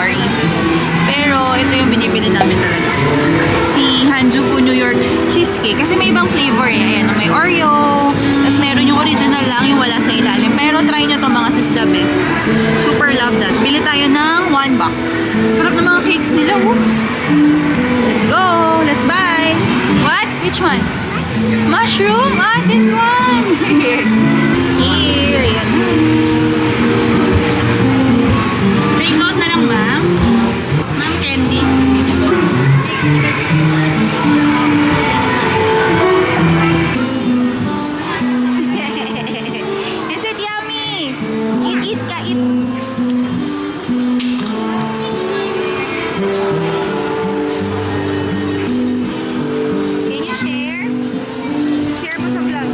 story. Pero ito yung binibili namin talaga. Si Hanjuku New York Cheesecake. Kasi may ibang flavor eh. Ayan, may Oreo. Tapos meron yung original lang, yung wala sa ilalim. Pero try nyo to mga sis, the best. Super love that. Bili tayo ng 1 box. Sarap ng mga cakes nila. Oh. Let's go! Let's buy! What? Which one? Mushroom? Ah, this one! Here. Ayan. Take out na lang, ma'am. Ma'am Candy. Is it yummy? Eat ka, eat. Can you share? Share mo sa vlog.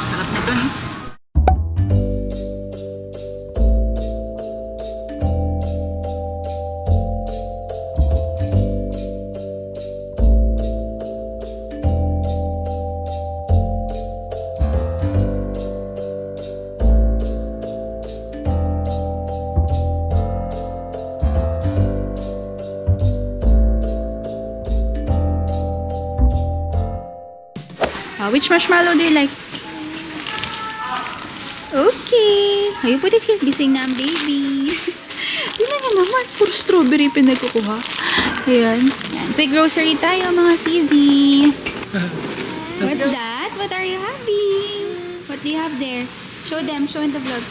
Sarap nito, no? Which marshmallow do you like? Okay. Oh, you put it here. Gising na ang baby. Tingnan niyo naman. Puro strawberry pinagkukuha. Ayan. Ayan. Quick grocery tayo mga sizi. What's that? What are you having? What do you have there? Show them. Show in the vlog.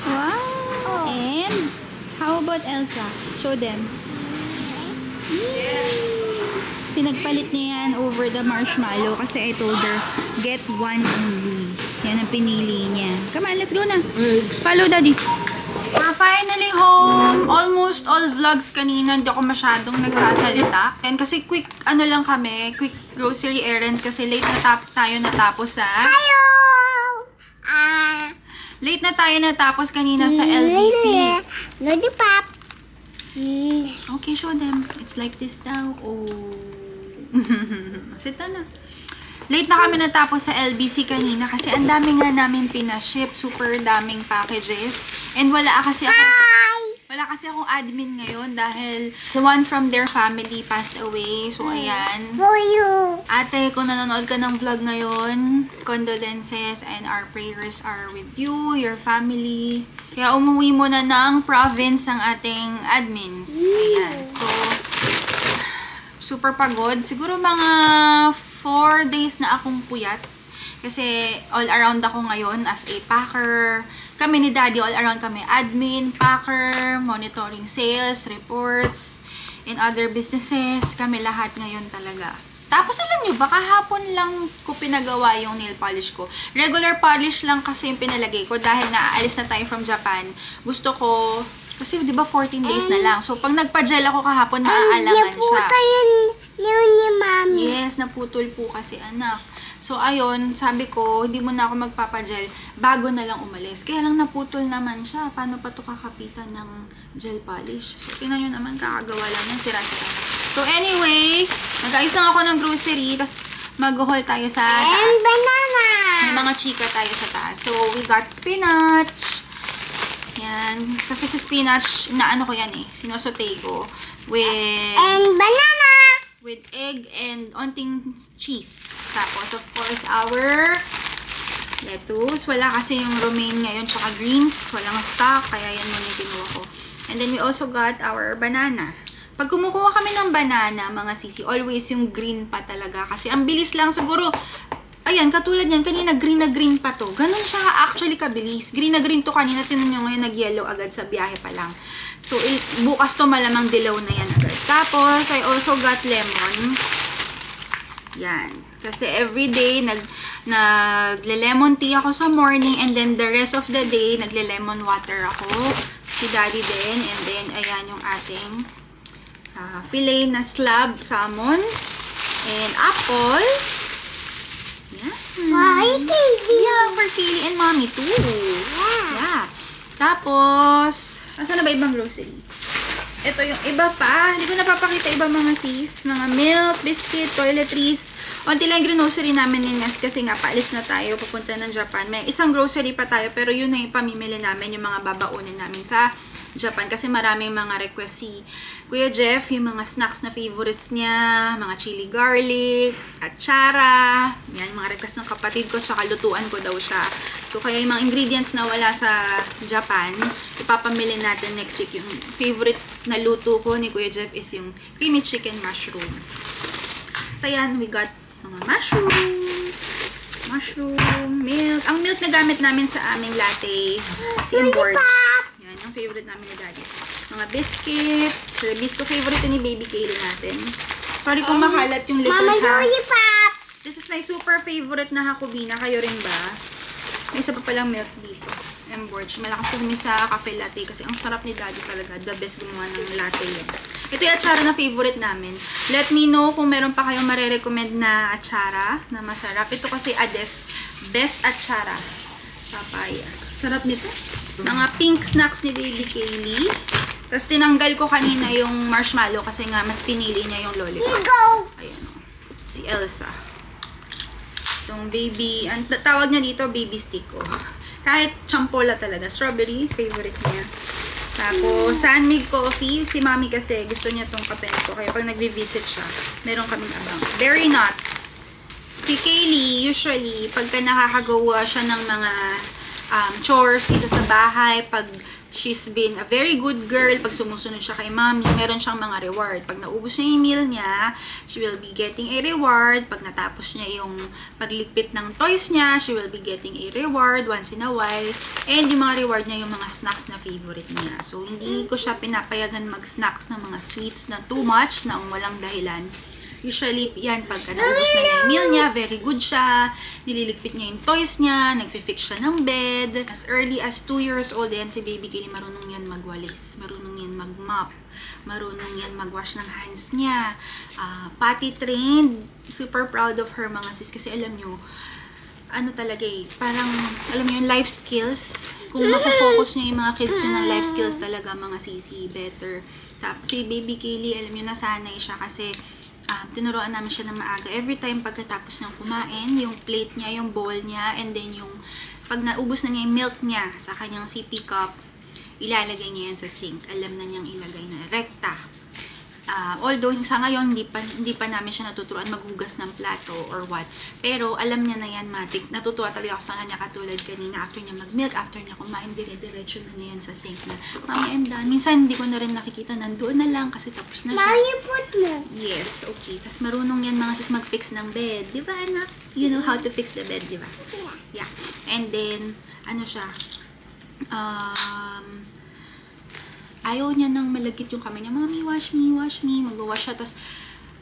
Wow. And how about Elsa? Show them. Pinagpalit niya yan over the marshmallow kasi I told her, get one only. Yan ang pinili niya. Come on, let's go na. Follow daddy. We're finally home. Almost all vlogs kanina, hindi ako masyadong nagsasalita. And kasi quick, ano lang kami, quick grocery errands kasi late na tayo natapos sa... Hello! Late na tayo natapos kanina sa LBC. Lodi Pop. Okay, show them. It's like this daw. Oh. Sit na. Late na kami natapos sa LBC kanina kasi ang dami nga namin pinaship. Super daming packages. And wala kasi akong admin ngayon dahil the one from their family passed away. So, ayan. For you. Ate, kung nanonood ka ng vlog ngayon, condolences and our prayers are with you, your family. Kaya umuwi muna ng province ang ating admins. Ayan. So super pagod. Siguro mga 4 days na akong puyat. Kasi all around ako ngayon as a packer. Kami ni Daddy, all around kami. Admin, packer, monitoring sales, reports, and other businesses. Kami lahat ngayon talaga. Tapos alam nyo ba, kahapon lang ko pinagawa yung nail polish ko. Regular polish lang kasi yung pinalagay ko dahil naaalis na tayo from Japan. Gusto ko, kasi di ba 14 days na lang. So pag nagpa-gel ako kahapon, naaalangan siya. Naputol yun ni Mami. Yes, naputol po kasi anak. So, ayun, sabi ko, hindi mo na ako magpapagel bago na lang umalis. Kaya lang naputol naman siya. Paano pa ito kakapitan ng gel polish? So, tingnan nyo naman, kakagawa lang yan, sira-sira. So, anyway, nag-ayos lang ako ng grocery, tapos mag-haul tayo sa taas. And banana. May mga chika tayo sa taas. So, we got spinach. Yan. Kasi sa spinach, inaano ko yan eh, sinosote ko with And banana. egg and onting cheese. Tapos, of course, our lettuce. Wala kasi yung romaine ngayon, tsaka greens. Walang stock, kaya yan muna yung kinuha ko. And then, we also got our banana. Pag kumukuha kami ng banana, mga sisi, always yung green pa talaga. Kasi ang bilis lang siguro. Ayan, katulad yan, kanina green na green pa to. Ganun siya actually kabilis. Green na green to kanina, tinan nyo ngayon nag-yellow agad sa biyahe pa lang. So, bukas to malamang dilaw na yan agad. Tapos, I also got lemon. Yan. Kasi everyday, nagle-lemon tea ako sa morning and then the rest of the day, nagle-lemon water ako. Si Daddy din. And then, ayan yung ating filet na slab salmon. And apple. Yeah. Why, baby? Yeah, for Kaylee and Mommy too. Yeah. Tapos, asan na ba ibang grocery? Ito yung iba pa. Hindi ko napapakita iba mga sis. Mga milk, biscuit, toiletries. Unti lang yung grocery namin ni Nes kasi nga paalis na tayo papunta ng Japan. May isang grocery pa tayo pero yun na yung pamimili namin, yung mga babaunin namin sa Japan kasi maraming mga request si Kuya Jeff, yung mga snacks na favorites niya, mga chili garlic, atsara, yan, mga request ng kapatid ko, tsaka lutuan ko daw siya. So, kaya yung mga ingredients na wala sa Japan, ipapamili natin next week. Yung favorite na luto ko ni Kuya Jeff is yung creamy chicken mushroom. So, yan, we got mga mushroom, milk. Ang milk na gamit namin sa aming latte, si Import. Yan, yung favorite namin ni Daddy. Mga biscuits. Biscuit favorite ni Baby Kaylee natin. Sorry kung makalat yung liquid Mama, ha. lollipop. This is my super favorite na Hakubina. Kayo rin ba? May isa pa palang milk dito. Emborch. Malakas kami sa cafe latte kasi ang sarap ni Daddy talaga. The best gumawa ng latte yun. Ito yung atsara na favorite namin. Let me know kung meron pa kayong marirecommend na atsara na masarap. Ito kasi Ades. Best atsara. Papaya. Sarap nito. Mga pink snacks ni Baby Kaylee. Tapos tinanggal ko kanina yung marshmallow kasi nga mas pinili niya yung lollipop. Go. Ayan o. Si Elsa. Itong baby, ang tawag niya dito, baby stick o. Kahit champola talaga. Strawberry, favorite niya. Tapos, Sanmig Coffee. Si Mami kasi gusto niya itong kape na to. Kaya pag nagvi-visit siya, meron kaming abang. Berry nuts. Si Kaylee, usually, pagka nakakagawa siya ng mga chores dito sa bahay, pag she's been a very good girl, pag sumusunod siya kay Mommy, meron siyang mga reward. Pag naubos niya yung meal niya, she will be getting a reward. Pag natapos niya yung pagligpit ng toys niya, she will be getting a reward once in a while. And yung mga reward niya, yung mga snacks na favorite niya. So, hindi ko siya pinapayagan mag-snacks ng mga sweets na too much, na walang dahilan. Usually, yan, pagka naubos na niya yung meal niya, very good siya, nililigpit niya yung toys niya, nagfi-fix siya ng bed. As early as 2 years old, yan si Baby Kaylee, marunong yan magwalis, marunong yan mag-mop, marunong yan mag-wash ng hands niya. Potty trained, super proud of her mga sis, kasi alam nyo, ano talaga eh, parang, alam nyo yung life skills, kung mapofocus niya yung mga kids nyo ng life skills talaga, mga sisi, better. Tapos si Baby Kaylee, alam nyo, nasanay siya kasi, tinuruan namin siya ng maaga. Every time pagkatapos niyang kumain, yung plate niya, yung bowl niya, and then yung pag naubos na niya yung milk niya sa kanyang sippy cup, ilalagay niya yan sa sink. Alam na niyang ilagay na rekta. Although sa ngayon hindi pa namin siya natuturuan maghugas ng plato or what. Pero alam niya na yan, Matik. Natutuwa talaga ako sa kanya katulad kanina. After niya mag-milk, after niya kumain, dire-diretso na yan sa sink na, Mami, I'm done. Minsan hindi ko na rin nakikita, nandoon na lang kasi tapos na siya. Mommy, put mo. Yes, okay. Tapos marunong yan mga sis mag-fix ng bed. Di ba, anak? You know how to fix the bed, di ba? Yeah. And then, ano siya? Ayaw niya nang malagkit yung kamay niya. Mommy, wash me, wash me. Mag-wash siya. Tapos,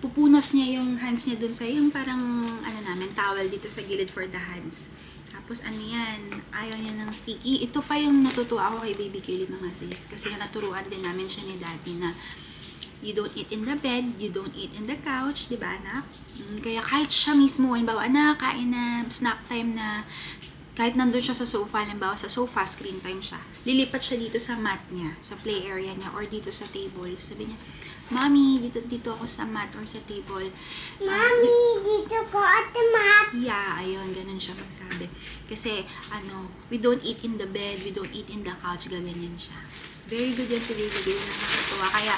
pupunas niya yung hands niya dun sa yung parang, ano namin, towel dito sa gilid for the hands. Tapos, ano yan? Ayaw niya ng sticky. Ito pa yung natutuwa ako kay Baby Kaylee, mga sis. Kasi naturuan din namin siya ni Daddy na you don't eat in the bed, you don't eat in the couch, di ba, anak? Kaya kahit siya mismo, halimbawa, anak, kain na, snack time na, kahit nandun siya sa sofa, halimbawa sa sofa, screen time siya, lilipat siya dito sa mat niya, sa play area niya, or dito sa table. Sabi niya, Mami, dito ako sa mat or sa table. Mommy, dito ko at mat. Yeah, ayun, ganun siya magsabi. Kasi, we don't eat in the bed, we don't eat in the couch, gaganyan siya. Very good yan si Baby Kaylee, nakakatuwa. Kaya,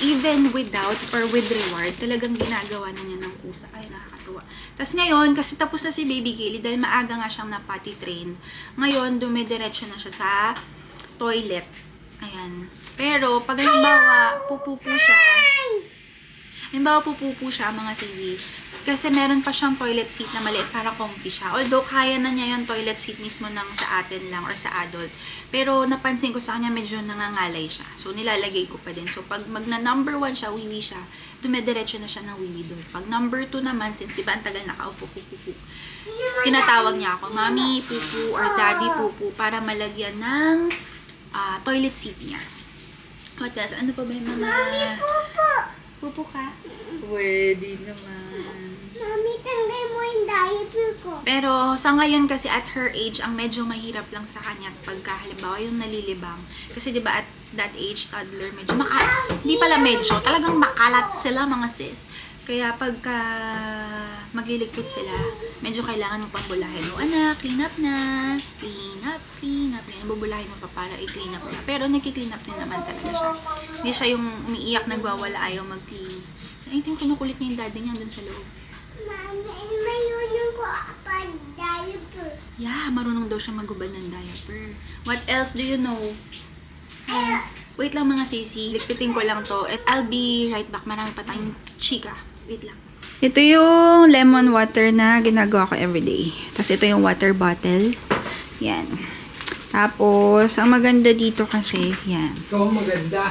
even without or with reward, talagang ginagawa na niya ng kusa. Ay, nakakatuwa. Tapos ngayon, kasi tapos na si Baby Kaylee, dahil maaga nga siyang na-potty train, ngayon, dumidiretso na siya sa toilet. Ayan. Pero, pag halimbawa, pupupo siya, mga sisi, kasi meron pa siyang toilet seat na maliit para comfy siya. Although, kaya na niya yung toilet seat mismo ng sa atin lang or sa adult. Pero, napansin ko sa kanya, medyo nangangalay siya. So, nilalagay ko pa din. So, pag magna-number 1 siya, wiwi siya, dumidiretso na siya ng wiwi doon. Pag number 2 naman, since diba ang tagal nakaupo, pupu, tinatawag niya ako, Mami, pupu, or Daddy, pupu, para malagyan ng toilet seat niya. What else? Ano pa ba yung mga... Mommy, pupo. Pupu ka? Pwede naman. Mommy, tanggal mo yung diaper ko. Pero sa ngayon kasi at her age, ang medyo mahirap lang sa kanya pagka halimbawa yung nalilibang. Kasi 'di ba at that age, toddler, medyo hindi pala medyo, talagang makalat sila, mga sis. Kaya pagka magliligpit sila, medyo kailangan mo pang bulahin mo. Anak, clean up na. Clean up. Bubulahin mo pa para i-clean up na. Pero nagki-clean up din naman talaga siya. Hindi siya yung umiiyak, nagwawala, ayaw mag-clean. Ito yung kinukulit niya yung daddy niya dun sa loob. Mami, mayroon ko pa diaper. Yeah, marunong daw siya maghubad ng diaper. What else do you know? Wait lang mga sisi, ligpitin ko lang to. I'll be right back. Marami pa tayong chika. Wait lang. Ito yung lemon water na ginagawa ko everyday. Tapos ito yung water bottle. Yan. Tapos, ang maganda dito kasi, yan. Ikaw ang maganda.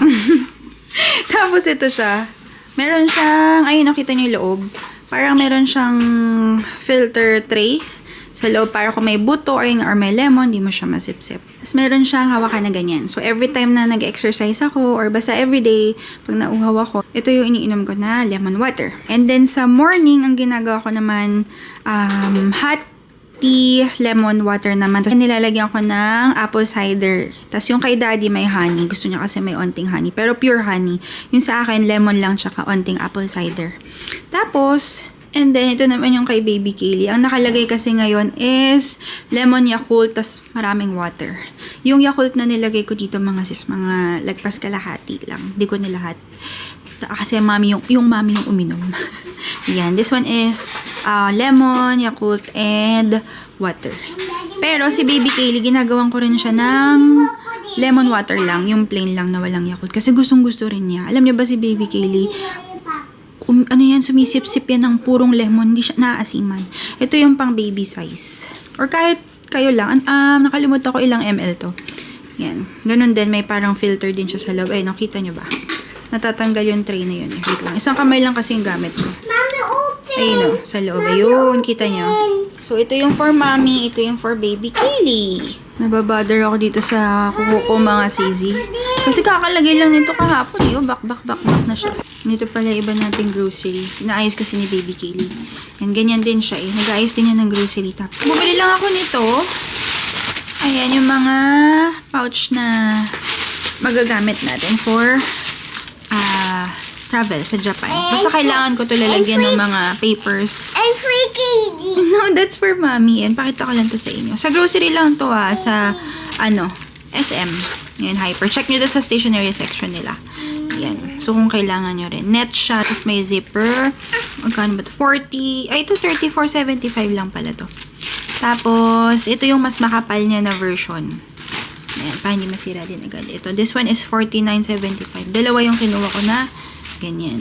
Tapos ito siya. Meron siyang, ayun, nakita niyo yung loob. Parang meron siyang filter tray sa loob para kung may buto or may lemon, di mo siya masipsip. Tapos meron siyang hawakan na ganyan. So every time na nag-exercise ako or basta everyday, pag nauhaw ako, ito yung iniinom ko na lemon water. And then sa morning, ang ginagawa ko naman, hot tea, lemon water naman. Tapos nilalagyan ko ng apple cider. Tapos yung kay daddy may honey. Gusto niya kasi may onting honey. Pero pure honey. Yung sa akin, lemon lang tsaka onting apple cider. Tapos, and then ito naman yung kay Baby Kaylee. Ang nakalagay kasi ngayon is lemon Yakult, tas maraming water. Yung Yakult na nilagay ko dito mga sis, mga lagpas kalahati lang. Hindi ko nilahat. Kasi mami yung mami yung uminom. Yan. This one is lemon, Yakult, and water. Pero si Baby Kaylee, ginagawan ko rin siya ng lemon water lang. Yung plain lang na walang Yakult. Kasi gustong-gusto rin niya. Alam niyo ba si Baby Kaylee, sumisip-sip yan ng purong lemon. Hindi siya naaasiman. Ito yung pang baby size. Or kahit kayo lang. Nakalimutan ko ilang ml to. Yan. Ganun din. May parang filter din siya sa loob. Ay, nakita nyo ba? Natatanggal yung tray na yun. Wait lang. Isang kamay lang kasi yung gamit ko. Mami, open. Ayun o. Sa loob. Ayun. Kita nyo. So, ito yung for mommy. Ito yung for Baby Kaylee. Nababother ako dito sa kuko ko, mga sisi. Kasi kakalagay lang nito kahapon. Bak na siya. Dito pala iba nating grocery. Inaayos kasi ni Baby Kaylee. Yan, ganyan din siya eh. Nag-ayos din yan ng grocery. Tapos, bumili lang ako nito. Ayan, yung mga pouch na magagamit natin for travel sa Japan. Basta kailangan ko ito lalagyan ng mga papers. And free candy. No, that's for mommy. And pakita ko lang to sa inyo. Sa grocery lang to sa SM. Yan, hyper. Check nyo doon sa stationery section nila. Yan. So, kung kailangan nyo rin. Net siya, tapos may zipper. Magkano ba ito? 40. Ay, ito 34.75 lang pala to. Tapos, ito yung mas makapal niya na version. Ayan, para hindi masira din agad. Ito, this one is 49.75. Dalawa yung kinuha ko na ganyan.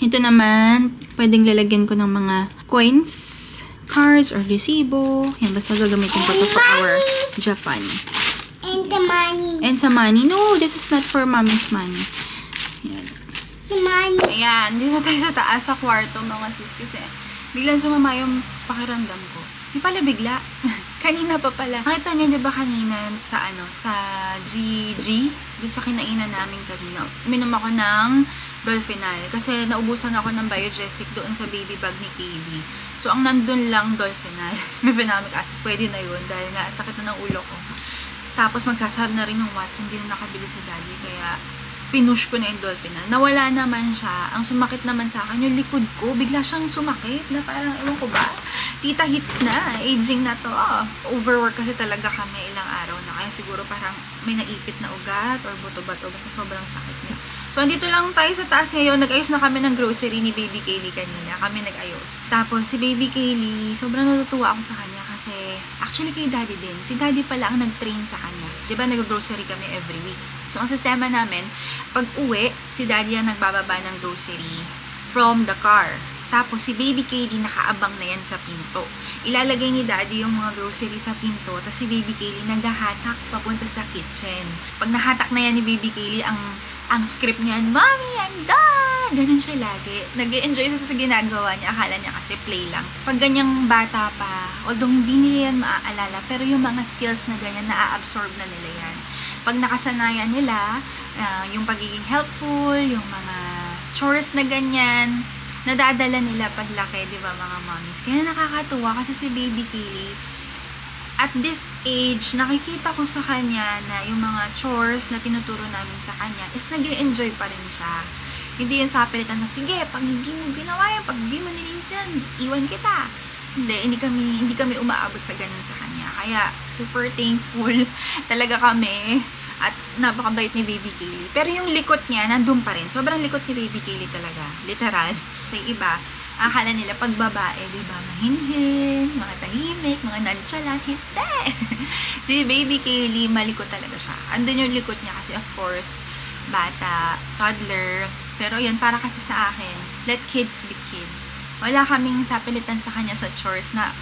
Ito naman, pwedeng lalagyan ko ng mga coins, cards, or resibo. Yan, basta gagamitin ko to for our Japan. And the money. And sa money. No, this is not for mommy's money. Yan. The money. Ayan, dito tayo sa taas sa kwarto mga sis kasi biglang sumama yung pakiramdam ko. Di pala bigla. Kanina pa pala. Nakita niyo diba kanina sa sa GG? Doon sa kinainan namin kanina. Minom ako ng Dolphinal. Kasi naubusan ako ng Biogesic doon sa baby bag ni Kaylee. So, ang nandun lang Dolphinal. Mefenamic acid. Pwede na yun dahil nga sakit na ng ulo ko. Tapos magsasahar na rin yung Watson. Hindi na nakabili sa daddy. Kaya pinush ko na yung Dolphinal. Nawala naman siya. Ang sumakit naman sa akin, yung likod ko, bigla siyang sumakit na parang, ewan ko ba, tita hits na, aging na to. Overwork kasi talaga kami ilang araw na. Kaya siguro parang may naipit na ugat or buto-bato. Basta sobrang sakit niya. So, andito lang tayo sa taas ngayon. Nag-ayos na kami ng grocery ni Baby Kaylee kanina. Kami nag-ayos. Tapos, si Baby Kaylee, sobrang natutuwa ako sa kanya kasi, actually kay Daddy din. Si Daddy pala ang nag-train sa kanya. Diba, nag-grocery kami every week. So, ang sistema namin, pag uwi, si Daddy ang nagbababa ng grocery from the car. Tapos, si Baby Kaylee nakaabang na yan sa pinto. Ilalagay ni Daddy yung mga grocery sa pinto, tapos si Baby Kaylee naghahatak papunta sa kitchen. Pag nahatak na yan ni Baby Kaylee, ang script niyan, Mommy, I'm done! Ganun siya lagi. Nag-e-enjoy siya sa ginagawa niya. Akala niya kasi play lang. Pag ganyang bata pa, although hindi nila yan maaalala, pero yung mga skills na ganyan, na-absorb na nila yan. Pag nakasanayan nila, yung pagiging helpful, yung mga chores na ganyan, nadadala nila paglaki, di ba mga mommies? Kaya nakakatuwa kasi si Baby Kaylee, at this age, nakikita ko sa kanya na yung mga chores na tinuturo namin sa kanya is nag-e-enjoy pa rin siya. Hindi yung sa pilitan na, sige, pag hindi mo ginawa yan, pag hindi mo nilinis yan, iwan kita. Hindi kami umaabot sa ganun sa kanya. Kaya, super thankful talaga kami. At napakabait ni Baby Kaylee. Pero yung likot niya, nandun pa rin. Sobrang likot ni Baby Kaylee talaga. Literal. Sa iba, akala nila pag babae, diba, mahinhin, mga tahimik, mga nonchalant, hindi. Si Baby Kaylee, malikot talaga siya. Andun yung likot niya kasi, of course, bata, toddler. Pero yun, para kasi sa akin, let kids be kids. Wala kaming sapilitan sa kanya sa chores na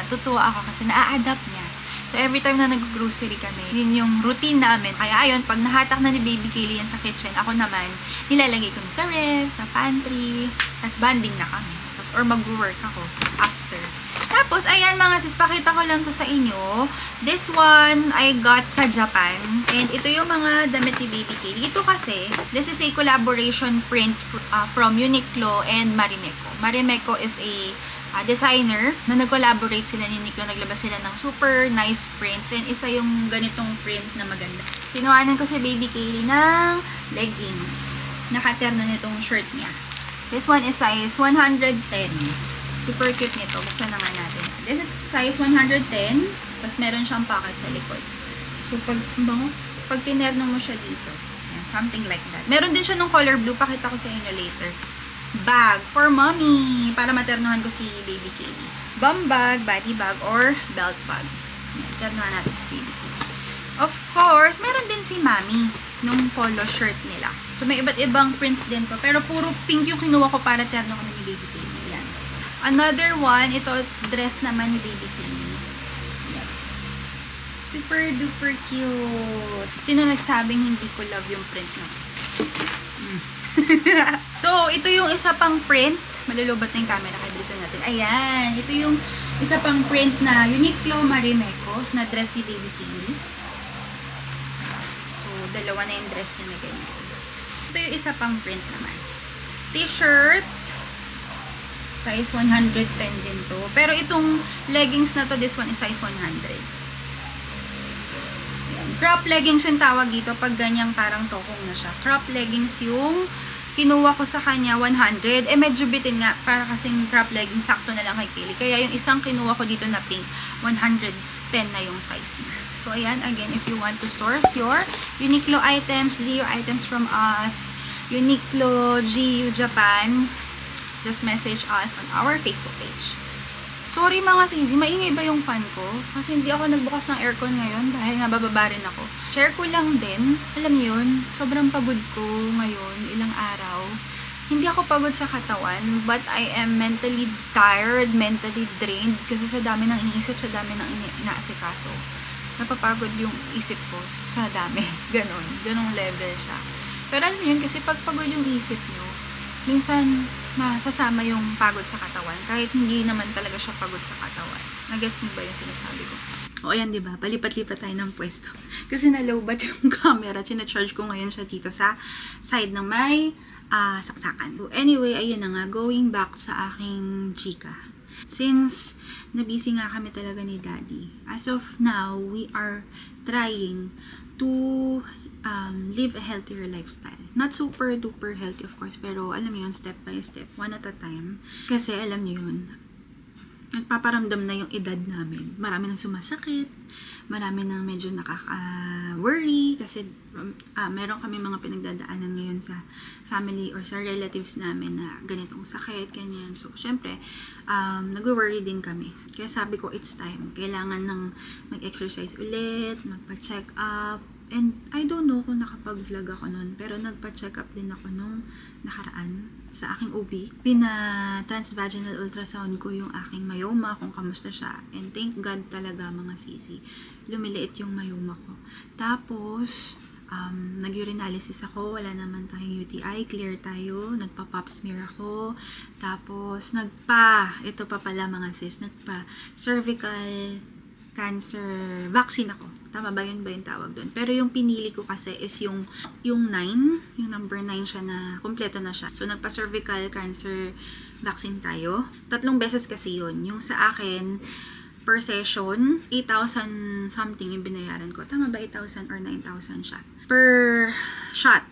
tutuwa ako kasi na-adapt niya. So, every time na nag-grocery kami, yun yung routine namin. Kaya ayun, pag nahatak na ni Baby Kaylee yan sa kitchen, ako naman, nilalagay ko sa ref, sa pantry, tas banding na kami. Tapos, or mag-work ako after. Tapos, ayan mga sis, pakita ko lang to sa inyo. This one, I got sa Japan. And ito yung mga damit ni Baby Kaylee. Ito kasi, this is a collaboration print from Uniqlo and Marimekko. Marimekko is a designer na nag-collaborate sila ni Uniqlo. Naglabas sila ng super nice prints. And isa yung ganitong print na maganda. Kinuhanan ko si Baby Kaylee ng leggings. Nakaterno nitong shirt niya. This one is size 110. Super cute nito. Buksan na nga natin. This is size 110. Tapos meron siyang pocket sa likod. So, pag tinerno mo siya dito. Yan, something like that. Meron din siya ng color blue. Pakita ko sa inyo later. Bag for mommy. Para maternohan ko si Baby Kaylee. Bum bag, body bag, or belt bag. Yan, ternohan natin si Baby Kaylee. Of course, meron din si mommy nung polo shirt nila. So, may iba't ibang prints din to. Pero puro pink yung kinuha ko para terno kami ni Baby Kaylee. Yan. Another one, ito dress naman ni Baby Kaylee. Yan. Super duper cute. Sino nagsabing hindi ko love yung print na to? So, ito yung isa pang print. Malulubat na yung camera. Kaya bilisan natin. Ayan. Ito yung isa pang print na Uniqlo Marimekko na dress ni Baby Kaylee. So, dalawa na yung dress niya na ganyan. Ito yung isa pang print naman. T-shirt. Size 110 din to. Pero itong leggings na to, this one is size 100. Ayan. Crop leggings yung tawag dito pag ganyang parang tokong na siya. Crop leggings yung kinuha ko sa kanya 100. Medyo bitin nga para kasing crop leggings sakto na lang kay Kaylee. Kaya yung isang kinuha ko dito na pink, 100 10 na yung size niya. So, ayan, again, if you want to source your Uniqlo items, GU items from us, Uniqlo, GU Japan, just message us on our Facebook page. Sorry mga sisi, maingay ba yung fan ko? Kasi hindi ako nagbukas ng aircon ngayon dahil nabababa rin ako. Share ko lang din. Alam niyo yun, sobrang pagod ko ngayon, ilang araw. Hindi ako pagod sa katawan, but I am mentally tired, mentally drained kasi sa dami ng iniisip, sa dami ng inaasikaso. Napapagod yung isip ko sa dami. Ganong level siya. Pero alam niyo yun, kasi pag pagod yung isip niyo, minsan masasama yung pagod sa katawan kahit hindi naman talaga siya pagod sa katawan. Nagets mo ba yung sinasabi ko? O ayan, diba? Palipat-lipat tayo ng pwesto. Kasi na-lowbat yung camera. China-charge ko ngayon siya dito sa side ng may saksakan. So, anyway, ayun na nga. Going back sa aking chika. Since nabisi nga kami talaga ni Daddy, as of now, we are trying to live a healthier lifestyle. Not super duper healthy, of course, pero alam mo yun, step by step, one at a time. Kasi alam niyo yun, nagpaparamdam na yung edad namin. Marami nang sumasakit, marami nang medyo nakaka-worry, kasi meron kami mga pinagdadaanan ngayon sa family or sa relatives namin na ganitong sakit, ganyan. So, syempre, nag-worry din kami. Kaya sabi ko, it's time. Kailangan ng mag-exercise ulit, magpa-check up. And I don't know kung nakapag-vlog ako nun, pero nagpa-check up din ako nung nakaraan sa aking OB. Pina-transvaginal ultrasound ko yung aking myoma, kung kamusta siya. And thank God talaga mga sisi, lumiliit yung myoma ko. Tapos, nag-urinalysis ako, wala naman tayong UTI, clear tayo, nagpa-pap smear ako, tapos ito pa pala mga sis, nagpa-cervical cancer vaccine ako. Tama ba yun ba yung tawag doon? Pero yung pinili ko kasi is yung 9, yung number 9 siya na, kompleto na siya. So, nagpa-cervical cancer vaccine tayo. 3 beses kasi yun. Yung sa akin, per session, 8,000 something yung binayaran ko. Tama ba 8,000 or 9,000 siya? Per shot.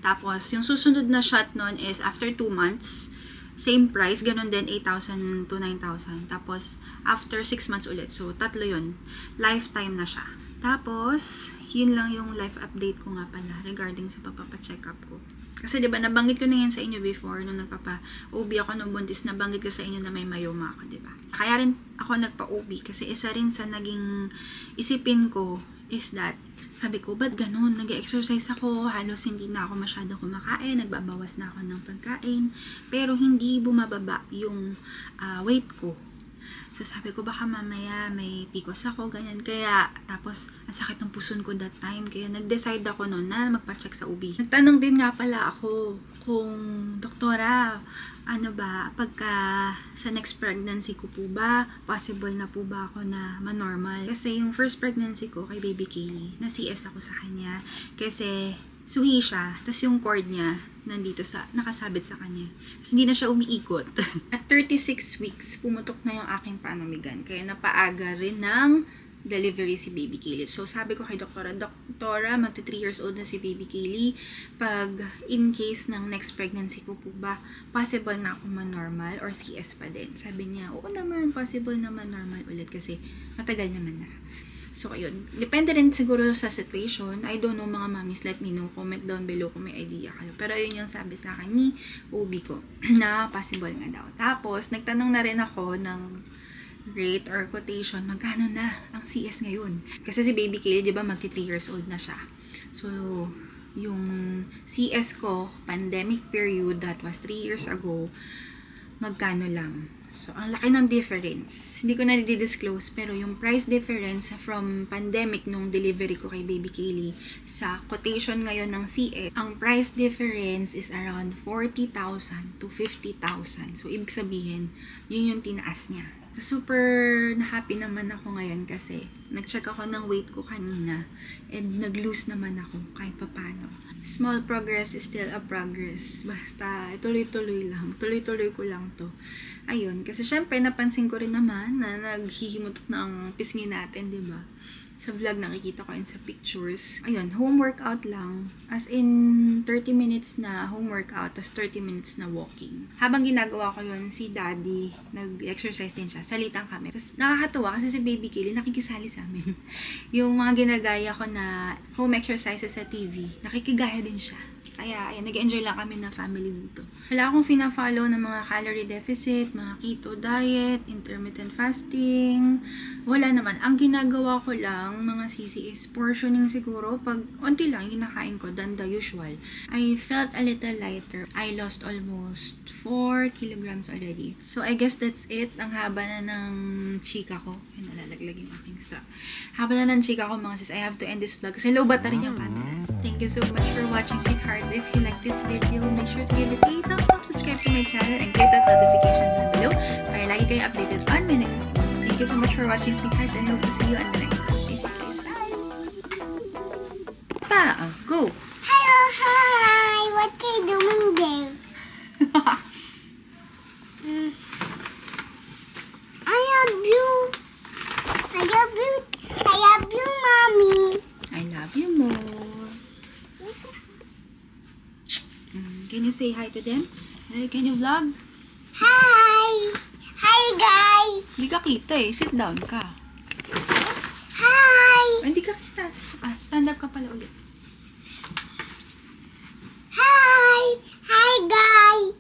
Tapos, yung susunod na shot nun is after 2 months, same price, ganun din, 8,000 to 9,000. Tapos, after 6 months ulit. So, 3 yun. Lifetime na siya. Tapos, yun lang yung life update ko nga pala regarding sa pagpapacheck up ko. Kasi, diba, nabanggit ko na yan sa inyo before, nung nagpapa-OB ako nung buntis, nabanggit ko sa inyo na may myoma ako, diba? Kaya rin ako nagpa-OB kasi isa rin sa naging isipin ko is that, sabi ko, ba't ganun? Nag-exercise ako, halos hindi na ako masyadong kumakain, nagbabawas na ako ng pagkain, pero hindi bumababa yung weight ko. So, sabi ko, baka mamaya may PCOS ako, ganyan. Kaya, tapos, ang sakit ng puson ko that time. Kaya, nag-decide ako noon na magpa-check sa OB. Nagtanong din nga pala ako kung, doktora, ano ba, pagka sa next pregnancy ko po ba, possible na po ba ako na ma-normal? Kasi yung first pregnancy ko kay baby Kaylee, na CS ako sa kanya. Kasi, suhi siya, tapos yung cord niya, nandito nakasabit sa kanya. Tapos hindi na siya umiikot. At 36 weeks, pumutok na yung aking panumigan. Kaya napaaga rin ng delivery si baby Kaylee. So, sabi ko kay doktora, magti 3 years old na si baby Kaylee. Pag in case ng next pregnancy ko po ba, possible na ako man-normal or CS pa din? Sabi niya, oo naman, possible naman normal ulit kasi matagal naman na. So, ayun. Depende rin siguro sa situation. I don't know, mga mommies, let me know. Comment down below kung may idea kayo. Pero ayun yung sabi sa akin ni OB ko na possible nga daw. Tapos, nagtanong na rin ako ng rate or quotation, magkano na ang CS ngayon? Kasi si baby Kaylee, di ba, magti 3 years old na siya. So, yung CS ko, pandemic period, that was 3 years ago, magkano lang. So, ang laki ng difference. Hindi ko na i-disclose, pero yung price difference from pandemic nung delivery ko kay baby Kaylee sa quotation ngayon ng CS, ang price difference is around 40,000 to 50,000. So, ibig sabihin, yun yung tinaas niya. Super na-happy naman ako ngayon kasi nag-check ako ng weight ko kanina and nag-lose naman ako kahit papano. Small progress is still a progress. Basta tuloy-tuloy lang. Tuloy-tuloy ko lang to. Ayun, kasi syempre napansin ko rin naman na naghihimutok na ang pisngi natin, di ba? sa vlog nakikita ko and sa pictures. Ayun, home workout lang. As in, 30 minutes na home workout, tas 30 minutes na walking. Habang ginagawa ko yun, si daddy, nag-exercise din siya. Salitan kami. Tas nakakatuwa kasi si baby Kaylee nakikisali sa amin. Yung mga ginagaya ko na home exercises sa TV, nakikigaya din siya. Kaya, ayan, nag-enjoy lang kami na family dito. Wala akong fina-follow ng mga calorie deficit, mga keto diet, intermittent fasting. Wala naman. Ang ginagawa ko lang, mga sisi, is portioning siguro. Pag onti lang kinakain ko than the usual. I felt a little lighter. I lost almost 4 kilograms already. So, I guess that's it. Ang haba na ng chika ko. Ay, nalalaglag yung aking strap. Haba na ng chika ko, mga sis. I have to end this vlog kasi low bat na rin yung camera. Thank you so much for watching, sweethearts. If you like this video, make sure to give it a thumbs up, subscribe to my channel, and click that notification bell below para lagi kayo updated on my next uploads. Thank you so much for watching, sweethearts, and hope to see you on the next one. Stay safe, guys. Bye! Pa! Go! Hello, hi. What are you doing there? I love you. I love you. I love you, mommy. I love you more. Can you say hi to them? Can you vlog? Hi. Hi, guys. Hindi ka kita eh. Sit down ka. Hi. Hindi ka kita. Stand up ka pala ulit. Hi. Hi, guys.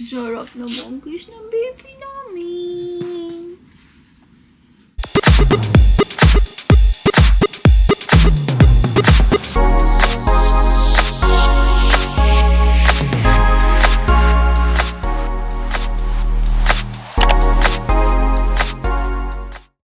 Sarap na bongkis ng baby na.